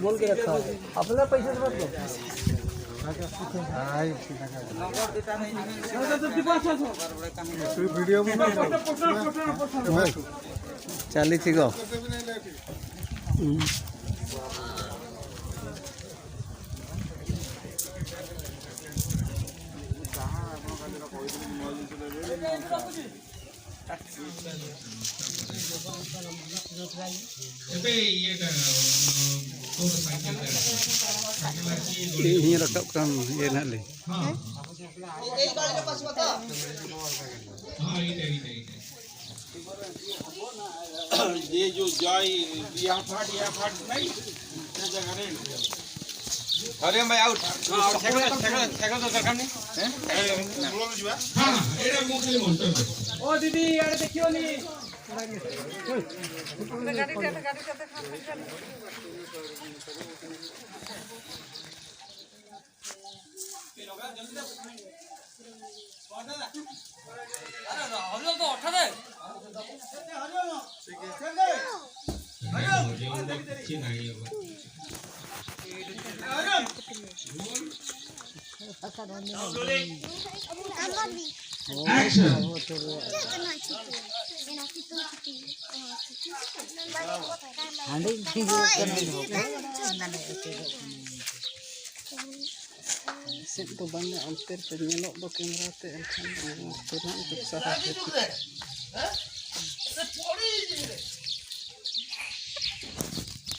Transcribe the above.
बोल के रखा है अपना पैसे से मत लो वीडियो चली थी गो ये रखब काम ये ना ले हां यही गाड़ी के पास बता हां ये जो जाई या फाट नहीं जगह रे अरे भाई आउट साइकिल तो दरकार नहीं हैं बोलो में जुआ हां एड़ा मो खाली मोटर ओ दीदी यार देखियो नी गाड़ी Set to banda alter penyelok do kamera te elkan